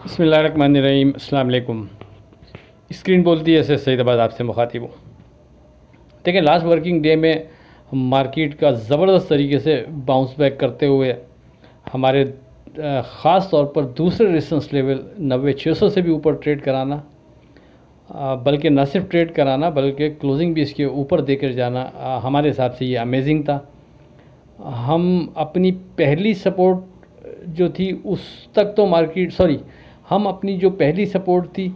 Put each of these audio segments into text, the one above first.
बिस्मिल्लाहिर्रहमानिर्रहीम। अस्सलाम वालेकुम। स्क्रीन बोलती है ऐसे सईदाबाद आपसे मुखातिब हूँ। देखिए, लास्ट वर्किंग डे में मार्केट का ज़बरदस्त तरीके से बाउंस बैक करते हुए हमारे ख़ास तौर पर दूसरे रेजिस्टेंस लेवल 90-600 से भी ऊपर ट्रेड कराना, बल्कि न सिर्फ ट्रेड कराना बल्कि क्लोजिंग भी इसके ऊपर देकर जाना, हमारे हिसाब से ये अमेजिंग था। हम अपनी पहली सपोर्ट जो थी उस तक तो मार्केट हम अपनी जो पहली सपोर्ट थी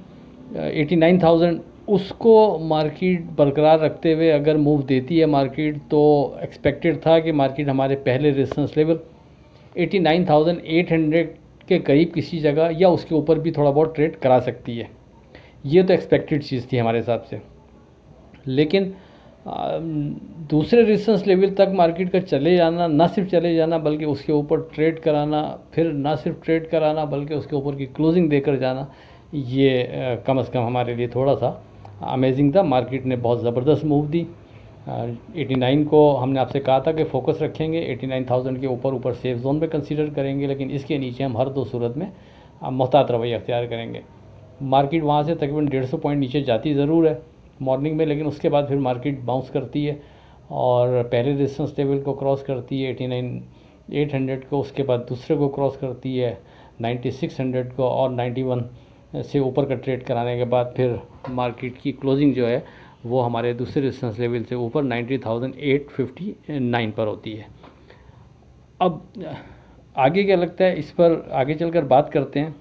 89,000 उसको मार्केट बरकरार रखते हुए अगर मूव देती है मार्केट, तो एक्सपेक्टेड था कि मार्केट हमारे पहले रेजिस्टेंस लेवल 89,800 के करीब किसी जगह या उसके ऊपर भी थोड़ा बहुत ट्रेड करा सकती है। ये तो एक्सपेक्टेड चीज़ थी हमारे हिसाब से। लेकिन दूसरे रेजिस्टेंस लेवल तक मार्केट का चले जाना, ना सिर्फ चले जाना बल्कि उसके ऊपर ट्रेड कराना, फिर ना सिर्फ ट्रेड कराना बल्कि उसके ऊपर की क्लोजिंग देकर जाना, ये कम से कम हमारे लिए थोड़ा सा अमेजिंग था। मार्केट ने बहुत ज़बरदस्त मूव दी। 89 को हमने आपसे कहा था कि फोकस रखेंगे, 89,000 के ऊपर सेफ जोन में कंसीडर करेंगे, लेकिन इसके नीचे हम हर दो सूरत में मोहतात रवैया अख्तियार करेंगे। मार्केट वहाँ से तकरीबन 150 पॉइंट नीचे जाती ज़रूर है मॉर्निंग में, लेकिन उसके बाद फिर मार्केट बाउंस करती है और पहले रेजिस्टेंस लेवल को क्रॉस करती है 89,800 को, उसके बाद दूसरे को क्रॉस करती है 9600 को, और 91 से ऊपर का ट्रेड कराने के बाद फिर मार्केट की क्लोजिंग जो है वो हमारे दूसरे रेजिस्टेंस लेवल से ऊपर 90,859 पर होती है। अब आगे क्या लगता है, इस पर आगे चलकर बात करते हैं।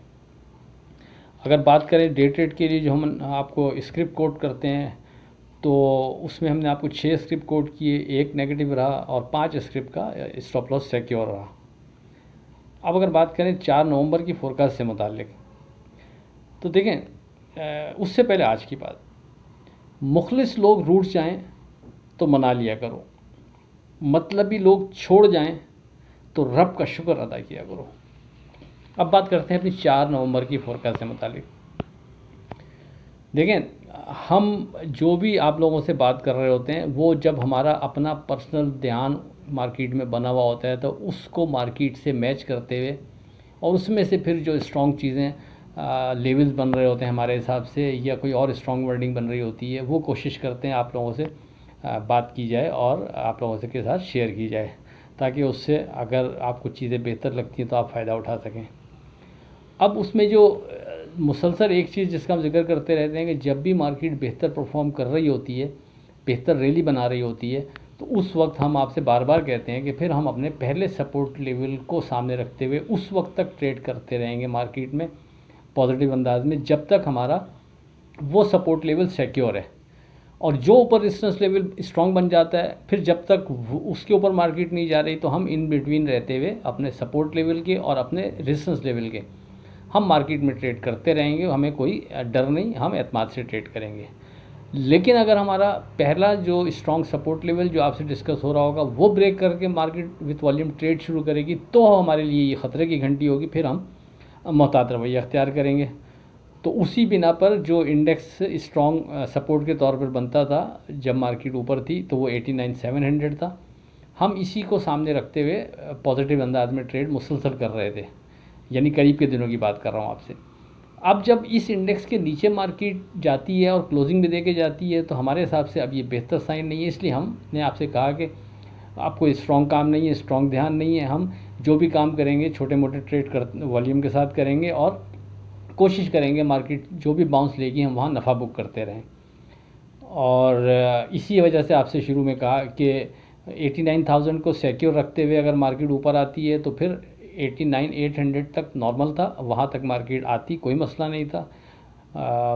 अगर बात करें डे ट्रेड के लिए जो हम आपको स्क्रिप्ट कोड करते हैं, तो उसमें हमने आपको 6 स्क्रिप्ट कोड किए, 1 नेगेटिव रहा और 5 स्क्रिप्ट का स्टॉप लॉस सिक्योर रहा। अब अगर बात करें 4 नवंबर की फोरकास्ट से मुताल्लिक, तो देखें उससे पहले आज की बात, मुखलिस लोग रूठ जाएं तो मना लिया करो, मतलबी लोग छोड़ जाएं तो रब का शुक्र अदा किया करो। अब बात करते हैं अपनी 4 नवंबर की फोरकास्ट से मुतालिक। देखें, हम जो भी आप लोगों से बात कर रहे होते हैं वो जब हमारा अपना पर्सनल ध्यान मार्केट में बना हुआ होता है तो उसको मार्केट से मैच करते हुए और उसमें से फिर जो स्ट्रॉन्ग चीज़ें लेवल्स बन रहे होते हैं हमारे हिसाब से, या कोई और स्ट्रॉन्ग वर्डिंग बन रही होती है, वो कोशिश करते हैं आप लोगों से बात की जाए और आप लोगों से के साथ शेयर की जाए, ताकि उससे अगर आपको चीज़ें बेहतर लगती हैं तो आप फ़ायदा उठा सकें। अब उसमें जो मुसलसल एक चीज़ जिसका हम जिक्र करते रहते हैं कि जब भी मार्केट बेहतर परफॉर्म कर रही होती है, बेहतर रैली बना रही होती है, तो उस वक्त हम आपसे बार बार कहते हैं कि फिर हम अपने पहले सपोर्ट लेवल को सामने रखते हुए उस वक्त तक ट्रेड करते रहेंगे मार्केट में पॉजिटिव अंदाज में, जब तक हमारा वो सपोर्ट लेवल सिक्योर है। और जो ऊपर रेजिस्टेंस लेवल स्ट्रॉन्ग बन जाता है, फिर जब तक उसके ऊपर मार्केट नहीं जा रही तो हम इन बिटवीन रहते हुए अपने सपोर्ट लेवल के और अपने रेजिस्टेंस लेवल के हम मार्केट में ट्रेड करते रहेंगे। हमें कोई डर नहीं, हम एतमाद से ट्रेड करेंगे। लेकिन अगर हमारा पहला जो स्ट्रॉन्ग सपोर्ट लेवल जो आपसे डिस्कस हो रहा होगा वो ब्रेक करके मार्केट विथ वॉल्यूम ट्रेड शुरू करेगी, तो हमारे लिए ये ख़तरे की घंटी होगी, फिर हम मोहतात रवैया अख्तियार करेंगे। तो उसी बिना पर जो इंडेक्स स्ट्रॉन्ग सपोर्ट के तौर पर बनता था जब मार्केट ऊपर थी तो वो 89,700 था। हम इसी को सामने रखते हुए पॉजिटिव अंदाज में ट्रेड मुसलसल कर रहे थे, यानी करीब के दिनों की बात कर रहा हूँ आपसे। अब जब इस इंडेक्स के नीचे मार्केट जाती है और क्लोजिंग भी देके जाती है तो हमारे हिसाब से अब ये बेहतर साइन नहीं है, इसलिए हमने आपसे कहा कि आपको स्ट्रॉन्ग काम नहीं है, स्ट्रॉन्ग ध्यान नहीं है, हम जो भी काम करेंगे छोटे मोटे ट्रेड कर वॉल्यूम के साथ करेंगे और कोशिश करेंगे मार्केट जो भी बाउंस लेगी हम वहाँ नफ़ा बुक करते रहें। और इसी वजह से आपसे शुरू में कहा कि 89,000 को सिक्योर रखते हुए अगर मार्केट ऊपर आती है तो फिर 89,800 तक नॉर्मल था, वहाँ तक मार्केट आती कोई मसला नहीं था,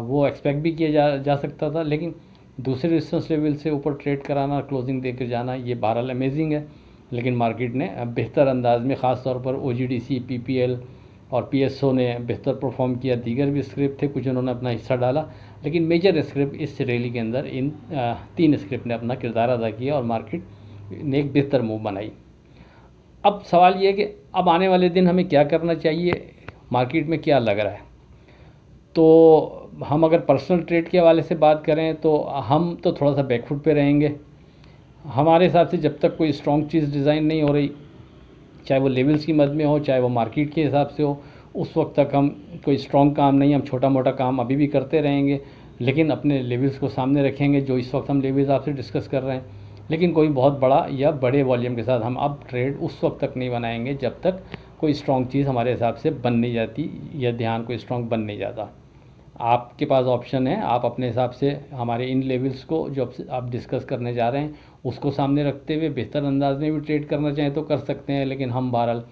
वो एक्सपेक्ट भी किया जा सकता था। लेकिन दूसरे रेजिस्टेंस लेवल से ऊपर ट्रेड कराना, क्लोजिंग देकर जाना, ये बहरहाल अमेजिंग है। लेकिन मार्केट ने बेहतर अंदाज में ख़ास तौर पर OGDC, PPL और PSO ने बेहतर परफॉर्म किया। दीगर भी स्क्रिप्ट थे, कुछ उन्होंने अपना हिस्सा डाला, लेकिन मेजर स्क्रिप्ट इस रैली के अंदर इन 3 स्क्रिप्ट ने अपना किरदार अदा किया और मार्केट ने एक बेहतर मूव बनाई। अब सवाल ये है कि अब आने वाले दिन हमें क्या करना चाहिए, मार्केट में क्या लग रहा है। तो हम अगर पर्सनल ट्रेड के हवाले से बात करें तो हम तो थोड़ा सा बैकफुट पे रहेंगे। हमारे हिसाब से जब तक कोई स्ट्रॉन्ग चीज़ डिज़ाइन नहीं हो रही, चाहे वो लेवल्स की मद में हो, चाहे वो मार्केट के हिसाब से हो, उस वक्त तक हम कोई स्ट्रॉन्ग काम नहीं, हम छोटा मोटा काम अभी भी करते रहेंगे, लेकिन अपने लेवल्स को सामने रखेंगे जो इस वक्त हम लेवल्स आपसे डिस्कस कर रहे हैं। लेकिन कोई बहुत बड़ा या बड़े वॉल्यूम के साथ हम अब ट्रेड उस वक्त तक नहीं बनाएंगे जब तक कोई स्ट्रॉन्ग चीज़ हमारे हिसाब से बन नहीं जाती या ध्यान कोई स्ट्रॉन्ग बन नहीं जाता। आपके पास ऑप्शन है, आप अपने हिसाब से हमारे इन लेवल्स को जो आप डिस्कस करने जा रहे हैं उसको सामने रखते हुए बेहतर अंदाज में भी ट्रेड करना चाहें तो कर सकते हैं। लेकिन हम बहरहाल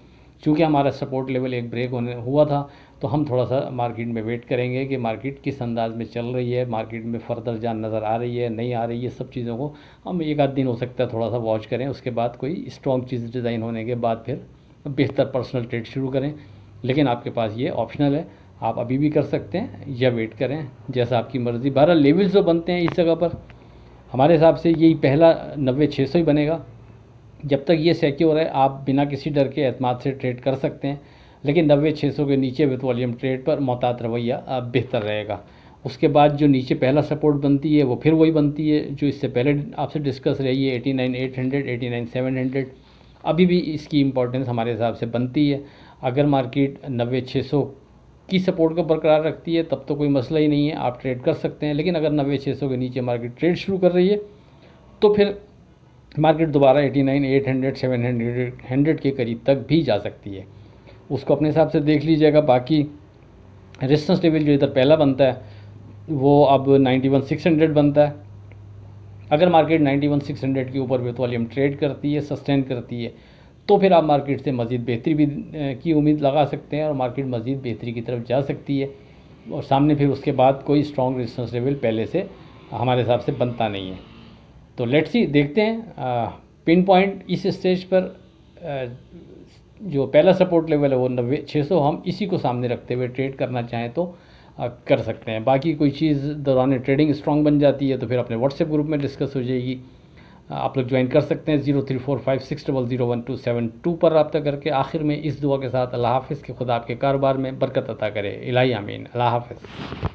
चूँकि हमारा सपोर्ट लेवल एक ब्रेक हुआ था तो हम थोड़ा सा मार्केट में वेट करेंगे कि मार्केट किस अंदाज में चल रही है, मार्केट में फर्दर जान नज़र आ रही है नहीं आ रही है, सब चीज़ों को हम एक आध दिन हो सकता है थोड़ा सा वॉच करें। उसके बाद कोई स्ट्रॉन्ग चीज़ डिज़ाइन होने के बाद फिर बेहतर पर्सनल ट्रेड शुरू करें। लेकिन आपके पास ये ऑप्शनल है, आप अभी भी कर सकते हैं या वेट करें, जैसा आपकी मर्ज़ी। 12 लेवल्स जो बनते हैं इस जगह पर हमारे हिसाब से यही पहला 90-600 ही बनेगा। जब तक ये सिक्योर है आप बिना किसी डर के एतमाद से ट्रेड कर सकते हैं, लेकिन 90-600 के नीचे विथ वॉल्यूम ट्रेड पर मोहतात रवैया बेहतर रहेगा। उसके बाद जो नीचे पहला सपोर्ट बनती है वो फिर वही बनती है जो इससे पहले आपसे डिस्कस रही है, 89,800, 89,700। अभी भी इसकी इम्पोर्टेंस हमारे हिसाब से बनती है। अगर मार्केट 90-600 की सपोर्ट को बरकरार रखती है तब तो कोई मसला ही नहीं है, आप ट्रेड कर सकते हैं। लेकिन अगर 90-600 के नीचे मार्केट ट्रेड शुरू कर रही है तो फिर मार्केट दोबारा 89,800, 700 के करीब तक भी जा सकती है, उसको अपने हिसाब से देख लीजिएगा। बाकी रेजिस्टेंस लेवल जो इधर पहला बनता है वो अब 91,600 बनता है। अगर मार्केट 91,600 के ऊपर विथ वॉल्यूम ट्रेड करती है, सस्टेन करती है, तो फिर आप मार्केट से मज़ीद बेहतरी भी की उम्मीद लगा सकते हैं और मार्केट मज़ीद बेहतरी की तरफ जा सकती है। और सामने फिर उसके बाद कोई स्ट्रॉन्ग रेजिस्टेंस लेवल पहले से हमारे हिसाब से बनता नहीं है। तो लेट्स सी, देखते हैं। पिन पॉइंट इस स्टेज पर जो पहला सपोर्ट लेवल है वो 90-600, हम इसी को सामने रखते हुए ट्रेड करना चाहें तो कर सकते हैं। बाकी कोई चीज़ दौरान ट्रेडिंग स्ट्रॉन्ग बन जाती है तो फिर अपने व्हाट्सएप ग्रुप में डिस्कस हो जाएगी, आप लोग ज्वाइन कर सकते हैं। 0345600127 पर रब्ता करके। आखिर में इस दुआ के साथ अल्लाह हाफ़िज़, कि खुदा आपके कारोबार में बरकत अता करे। इलाही आमीन। अल्लाह हाफ़िज़।